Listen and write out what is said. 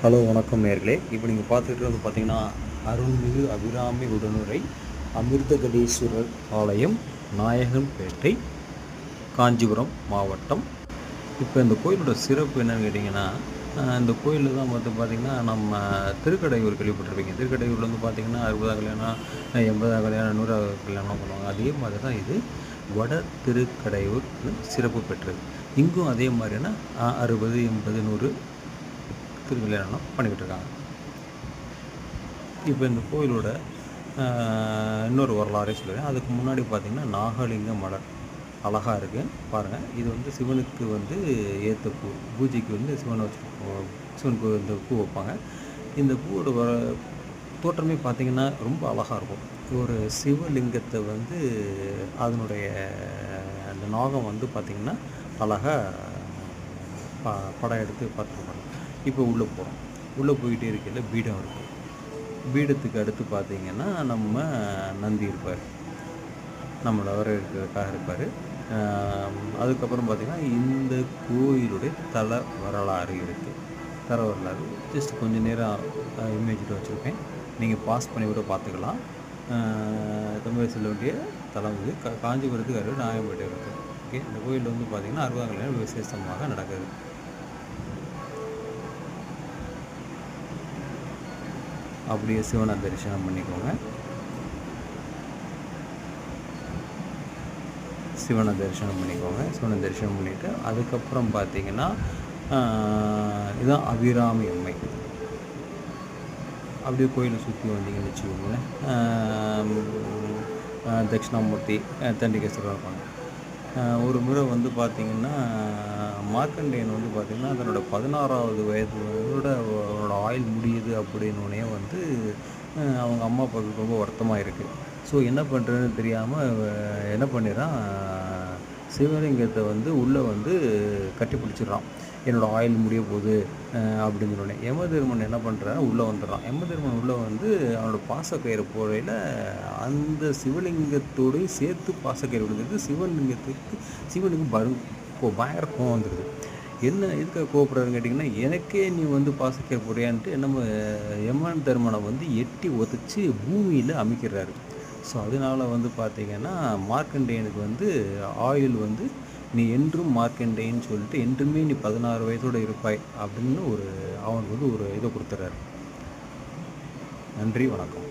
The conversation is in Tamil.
ஹலோ வணக்கம் நேர்களே. இப்போ நீங்கள் பார்த்துக்கிட்டு வந்து பார்த்தீங்கன்னா அருள்மிகு அபிராமி உடனுரை அமிர்தகடேஸ்வரர் ஆலயம், நாயகன்பேட்டை, காஞ்சிபுரம் மாவட்டம். இப்போ இந்த கோயிலோட சிறப்பு என்னன்னு கேட்டிங்கன்னா, இந்த கோயிலில் தான் வந்து பார்த்திங்கன்னா நம்ம திருக்கடையூர் கேள்விப்பட்டிருப்பீங்க. திருக்கடையூரில் வந்து பார்த்திங்கன்னா 60 கல்யாணம், 80 கல்யாணம், 100 கல்யாணம் பண்ணுவாங்க. அதே மாதிரி தான் இது வட திருக்கடையூர் சிறப்பு பெற்றது. இங்கும் அதே மாதிரியான 60, 80, 100 திருக்கல்யாணம் பண்ணிக்கிட்டு இருக்காங்க. இப்போ இந்த கோயிலோட இன்னொரு வரலாறே சொல்லுவேன். அதுக்கு முன்னாடி பார்த்திங்கன்னா நாகலிங்க மலர் அழகாக இருக்குது பாருங்கள். இது வந்து சிவனுக்கு வந்து ஏற்ற பூ, பூஜைக்கு வந்து சிவனுக்கு இந்த பூ வைப்பாங்க. இந்த பூவோட தோற்றமே பார்த்திங்கன்னா ரொம்ப அழகாக இருக்கும். ஒரு சிவலிங்கத்தை வந்து அதனுடைய அந்த நாகம் வந்து பார்த்திங்கன்னா அழகாக படம் எடுத்து பார்த்துருப்பாங்க. இப்போ உள்ளே போகிறோம். உள்ளே போயிட்டே இருக்கையில் பீடம் இருக்குது. பீடத்துக்கு அடுத்து பார்த்திங்கன்னா நம்ம நந்தி இருப்பார், நம்மளை வரவேற்கிறதுக்காக இருப்பார். அதுக்கப்புறம் பார்த்திங்கன்னா இந்த கோயிலுடைய தல வரலாறு இருக்குது. தல வரலாறு ஜஸ்ட் கொஞ்சம் நேரம் இமேஜில் வச்சுருப்பேன், நீங்கள் பாஸ் பண்ணி கூட பார்த்துக்கலாம். தமிழ் செல்ல வேண்டிய தலம் இது காஞ்சிபுரத்துக்கு அருகில் நாயகன்பேட்டை இருக்குது. ஓகே, இந்த கோயிலில் வந்து பார்த்திங்கன்னா 60 கல்யாணம் விசேஷமாக நடக்குது. அப்படியே சிவனை தரிசனம் பண்ணிக்கோங்க. சிவனை தரிசனம் பண்ணிவிட்டு அதுக்கப்புறம் பார்த்திங்கன்னா இதுதான் அபிராமி அம்மை. அப்படியே கோயிலை சுற்றி வந்தீங்கன்னு வச்சுக்கோங்களேன், தட்சிணாமூர்த்தி, தண்டிகேஸ்வரர் இருப்பாங்க. ஒரு முறை வந்து பார்த்திங்கன்னா மார்க்கண்டேயன் வந்து பார்த்திங்கன்னா தன்னோட 16வது வயதோட அவனோட ஆயுள் முடியுது அப்படின்னோடனே வந்து அவங்க அம்மா அப்பாவுக்கு ரொம்ப வருத்தமாக இருக்குது. ஸோ என்ன பண்ணுறதுன்னு தெரியாமல் என்ன பண்ணிடுறான், சிவலிங்கத்தை வந்து உள்ளே வந்து கட்டி பிடிச்சிடுறான். என்னோடய ஆயுள் முடிய போகுது அப்படின்னு சொன்னோடனே யமதர்மன் என்ன பண்ணுறான், உள்ளே வந்துடுறான். யமதர்மன் உள்ளே வந்து அவனோட பாசக்கயிறு போடையில் அந்த சிவலிங்கத்தோடையும் சேர்த்து பாசக்கயிறு விழுந்துட்டு சிவனுக்கு பயங்கர கோவம் வந்துடுது. என்ன எதுக்காக கோவப்படுறாருன்னு கேட்டிங்கன்னா, எனக்கே நீ வந்து பாசக்கயிறு போடுறியான்ட்டு நம்ம யமன் தர்மனை வந்து எட்டி உதச்சி பூமியில் அமைக்கிறாரு. ஸோ அதனால் வந்து பார்த்திங்கன்னா மார்க்கண்டேயனுக்கு வந்து ஆயுள் வந்து நீ என்றும் மார்க்கண்டேயன்னு சொல்லிட்டு என்றுமே நீ 16 வயதோடு இருப்பாய் அப்படின்னு அவனுக்கு வந்து ஒரு இதை கொடுத்துட்றாரு. நன்றி, வணக்கம்.